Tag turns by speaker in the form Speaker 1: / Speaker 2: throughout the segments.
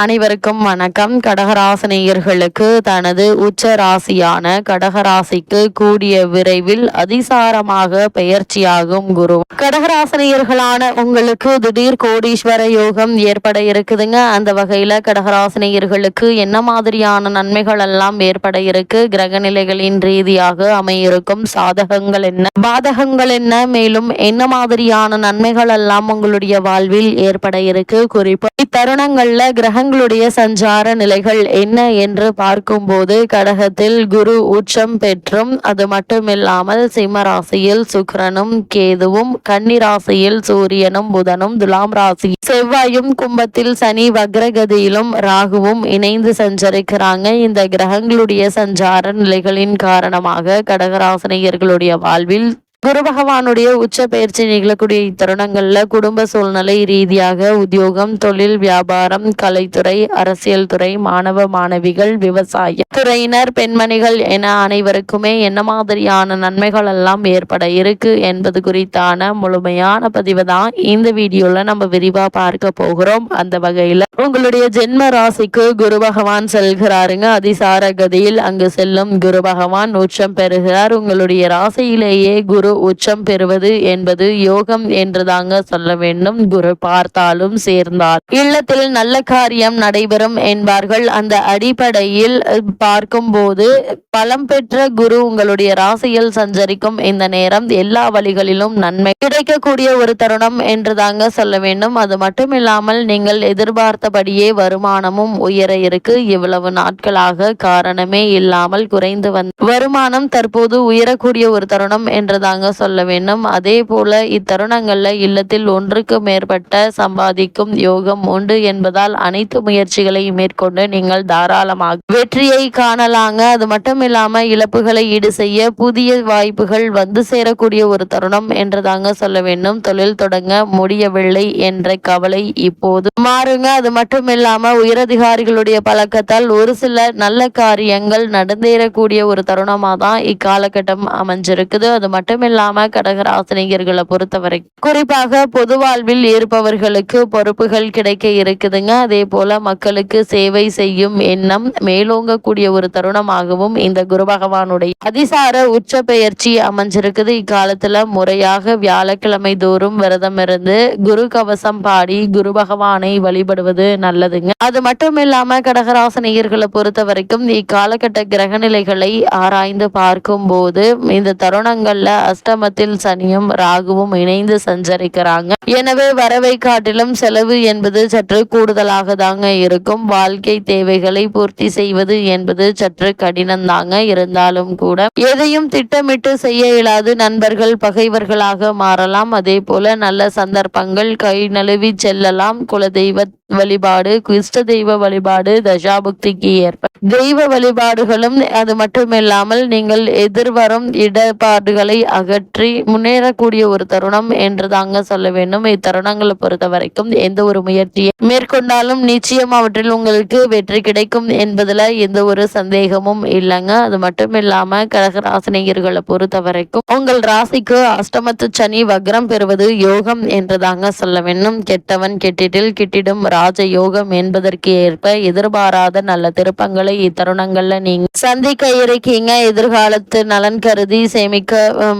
Speaker 1: அனைவருக்கும் வணக்கம். கடகராசினியர்களுக்கு தனது உச்ச ராசியான கடகராசிக்கு கூடிய விரைவில் அதிசாரமாக பெயர்ச்சியாகும் குரு. கடகராசினியர்களான உங்களுக்கு திடீர் கோடீஸ்வர யோகம் ஏற்பட இருக்குதுங்க. அந்த வகையில கடகராசினியர்களுக்கு என்ன மாதிரியான நன்மைகள் எல்லாம் ஏற்பட இருக்கு, கிரக நிலைகளின் ரீதியாக அமையிருக்கும் சாதகங்கள் என்ன, பாதகங்கள் என்ன, மேலும் என்ன மாதிரியான நன்மைகள் எல்லாம் உங்களுடைய வாழ்வில் ஏற்பட இருக்கு, குறிப்பா இத்தருணங்கள்ல கிரகங்களுடைய சஞ்சார நிலைகள் என்ன என்று பார்க்கும்போது கடகத்தில் குரு உச்சம் பெற்றும், அது மட்டுமில்லாமல் சிம்ம ராசியில் சுக்கிரனும் கேதுவும், கன்னி ராசியில் சூரியனும் புதனும், துலாம் ராசி செவ்வாயும், கும்பத்தில் சனி வக்ரகதியிலும் ராகுவும் இணைந்து சஞ்சரிக்கிறாங்க. இந்த கிரகங்களுடைய சஞ்சார நிலைகளின் காரணமாக கடகராசினியர்களுடைய வாழ்வில் குரு பகவானுடைய உச்ச பயிற்சி நிகழக்கூடிய இத்தருணங்கள்ல குடும்ப சூழ்நிலை ரீதியாக உத்தியோகம், தொழில், வியாபாரம், கலைத்துறை, அரசியல் துறை, மாணவ மாணவிகள், விவசாய துறையினர், பெண்மணிகள் என அனைவருக்குமே என்ன மாதிரியான நன்மைகள் எல்லாம் ஏற்பட இருக்கு என்பது குறித்தான முழுமையான பதிவு தான் இந்த வீடியோல நம்ம விரிவா பார்க்க போகிறோம். அந்த வகையில உங்களுடைய ஜென்ம ராசிக்கு குரு பகவான் செல்கிறாருங்க. அதிசார கதியில் அங்கு செல்லும் குரு பகவான் உச்சம் பெறுகிறார். உங்களுடைய ராசியிலேயே குரு உச்சம் பெறுவது என்பது யோகம் என்றுதாங்க சொல்ல வேண்டும். குரு பார்த்தாலும் சேர்ந்தால் இல்லத்தில் நல்ல காரியம் நடைபெறும் என்பார்கள். அந்த அடிப்படையில் பார்க்கும் போது பலம் பெற்ற குரு உங்களுடைய ராசியில் சஞ்சரிக்கும் இந்த நேரம் எல்லா வழிகளிலும் நன்மை கிடைக்கக்கூடிய ஒரு தருணம் என்றுதாங்க சொல்ல வேண்டும். அது மட்டும் இல்லாமல் நீங்கள் எதிர்பார்த்தபடியே வருமானமும் உயர இருக்கு. இவ்வளவு நாட்களாக காரணமே இல்லாமல் குறைந்து வந்த வருமானம் தற்போது உயரக்கூடிய ஒரு தருணம் என்றுதாங்க சொல்ல வேண்டும். அதே போல இத்தருணங்கள்ல இல்லத்தில் ஒன்றுக்கு மேற்பட்ட சம்பாதிக்கும் யோகம் உண்டு என்பதால் அனைத்து முயற்சிகளை மேற்கொண்டு நீங்கள் தாராளமாக வெற்றியை காணலாங்க. அது மட்டும் இல்லாம இழப்புகளை ஈடு செய்ய புதிய வாய்ப்புகள் வந்து சேரக்கூடிய ஒரு தருணம் என்றுதாங்க சொல்ல வேண்டும். தொழில் தொடங்க முடியவில்லை என்ற கவலை இப்போது மாறுங்க. அது மட்டும் இல்லாம உயரதிகாரிகளுடைய பழக்கத்தால் ஒரு சில நல்ல காரியங்கள் நடந்தேறக்கூடிய ஒரு தருணமா தான் இக்காலகட்டம் அமைஞ்சிருக்குது. அது மட்டும் இல்லாம கடகராசினியர்களை பொறுத்தவரை குறிப்பாக பொது வாழ்வில் இருப்பவர்களுக்கு பொறுப்புகள் கிடைக்க இருக்குதுங்க. அதே போல மக்களுக்கு சேவை செய்யும் எண்ணம் மேலோங்கக்கூடிய ஒரு தருணமாகவும் இந்த குரு பகவானுடைய அதிசார உச்ச பெயர்ச்சி அமைஞ்சிருக்குது. இக்காலத்துல முறையாக வியாழக்கிழமை தோறும் விரதம் இருந்து குரு கவசம் பாடி குரு பகவானை வழிபடுவது நல்லதுங்க. அது மட்டும் இல்லாம கடகராசினியர்களை பொறுத்த வரைக்கும் இக்காலகட்ட கிரக நிலைகளை ஆராய்ந்து பார்க்கும் போது இந்த தருணங்கள்ல அஷ்டமத்தில் சனியும் ராகுவும் இணைந்து சஞ்சரிக்கிறாங்க. எனவே வரவை காட்டிலும் செலவு என்பது சற்று கூடுதலாக தாங்க இருக்கும். வாழ்க்கை தேவைகளை பூர்த்தி செய்வது என்பது சற்று கடினம்தாங்க. இருந்தாலும் கூட எதையும் திட்டமிட்டு செய்ய இயலாது. நண்பர்கள் பகைவர்களாக மாறலாம். அதே போல நல்ல சந்தர்ப்பங்கள் கை நழுவி செல்லலாம். குலதெய்வ வழிபாடு, இஷ்ட தெய்வ வழிபாடு, தசாபுக்திக்கு ஏற்ப தெய்வ வழிபாடுகளும், அது மட்டுமில்லாமல் நீங்கள் எதிர்வரும் இடர்பாடுகளை அகற்றி முன்னேறக்கூடிய ஒரு தருணம் என்று தாங்க சொல்ல வேண்டும். இத்தருணங்களை பொறுத்த வரைக்கும் எந்த ஒரு முயற்சியை மேற்கொண்டாலும் நிச்சயம் அவற்றில் உங்களுக்கு வெற்றி கிடைக்கும் என்பதுல எந்த ஒரு சந்தேகமும் இல்லைங்க. அது மட்டும் இல்லாம கடகராசினியர்களை பொறுத்த வரைக்கும் உங்கள் ராசிக்கு அஷ்டமத்து சனி வக்ரம் பெறுவது யோகம் என்று தாங்க சொல்ல வேண்டும். கெட்டவன் கெட்டிடில் கிட்டிடும் ராஜ யோகம் என்பதற்கு ஏற்ப எதிர்பாராத நல்ல திருப்பங்களை இத்தருணங்கள்ல நீங்க சந்திக்க இருக்கீங்க. எதிர்காலத்து நலன் கருதி சேமிக்க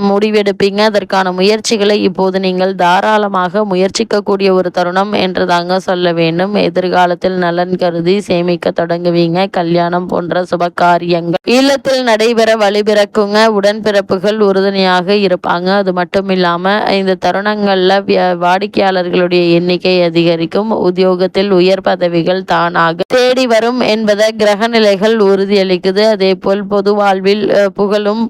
Speaker 1: முடிவெடுப்பீங்க. அதற்கான முயற்சிகளை இப்போது நீங்கள் தாராளமாக முயற்சிக்கக்கூடிய ஒரு தருணம் என்று தாங்க சொல்ல வேண்டும். எதிர்காலத்தில் நலன் கருதி சேமிக்க தொடங்குவீங்க. கல்யாணம் போன்ற சுப காரியங்கள் இல்லத்தில் நடைபெற வழிபிறக்குங்க. உடன்பிறப்புகள் உறுதுணையாக இருப்பாங்க. அது மட்டும் இல்லாம இந்த தருணங்கள்ல வாடிக்கையாளர்களுடைய எண்ணிக்கை அதிகரிக்கும். உத்தியோகத்தில் உயர் பதவிகள் தானாக தேடி வரும் என்பதை கிரக நிலைகள் உறுதியளிக்குது. அதே போல் பொது வாழ்வில் புகழும்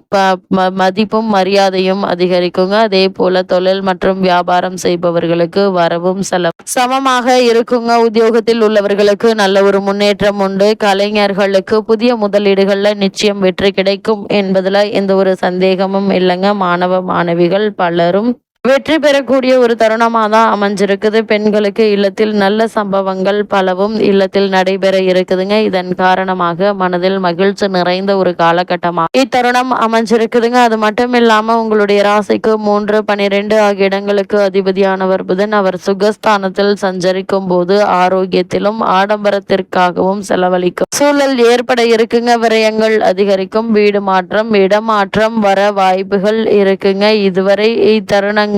Speaker 1: மதிப்பும் மரியாதையும் அதிகரிக்குங்க. அதே போல தொழில் மற்றும் வியாபாரம் செய்பவர்களுக்கு வரவும் செலவு சமமாக இருக்குங்க. உத்தியோகத்தில் உள்ளவர்களுக்கு நல்ல ஒரு முன்னேற்றம் உண்டு. கலைஞர்களுக்கு புதிய முதலீடுகள்ல நிச்சயம் வெற்றி கிடைக்கும் என்பதுல எந்த ஒரு சந்தேகமும் இல்லைங்க. மாணவ மாணவிகள் பலரும் வெற்றி பெறக்கூடிய ஒரு தருணமாக தான் அமைஞ்சிருக்குது. பெண்களுக்கு இல்லத்தில் நல்ல சம்பவங்கள் பலவும் இல்லத்தில் நடைபெற இருக்குதுங்க. இதன் காரணமாக மனதில் மகிழ்ச்சி நிறைந்த ஒரு காலகட்டமாக இத்தருணம் அமைஞ்சிருக்குதுங்க. அது மட்டும் இல்லாம உங்களுடைய ராசிக்கு 3, 12 ஆகிய இடங்களுக்கு அதிபதியானவர் புதன். அவர் சுகஸ்தானத்தில் சஞ்சரிக்கும் போது ஆரோக்கியத்திலும் ஆடம்பரத்திற்காகவும் செலவழிக்கும் சூழல் ஏற்பட இருக்குங்க. விரயங்கள் அதிகரிக்கும். வீடு மாற்றம், இடமாற்றம் வர வாய்ப்புகள் இருக்குங்க. இதுவரை இத்தருணங்கள்ல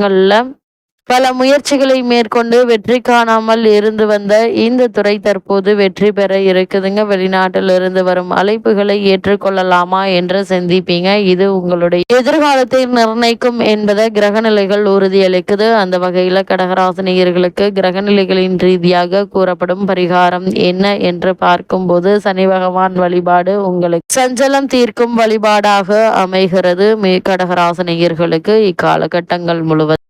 Speaker 1: பல முயற்சிகளை மேற்கொண்டு வெற்றி காணாமல் இருந்து வந்த இந்த துறை தற்போது வெற்றி பெற இருக்குதுங்க. வெளிநாட்டில் இருந்து வரும் அழைப்புகளை ஏற்றுக்கொள்ளலாமா என்று சிந்திப்பீங்க. இது உங்களுடைய எதிர்காலத்தை நிர்ணயிக்கும் என்பதை கிரகநிலைகள் உறுதியளிக்குது. அந்த வகையில கடகராசினியர்களுக்கு கிரகநிலைகளின் ரீதியாக கூறப்படும் பரிகாரம் என்ன என்று பார்க்கும்போது சனி பகவான் வழிபாடு உங்களுக்கு சஞ்சலம் தீர்க்கும் வழிபாடாக அமைகிறது. கடகராசினியர்களுக்கு இக்காலகட்டங்கள் முழுவதும்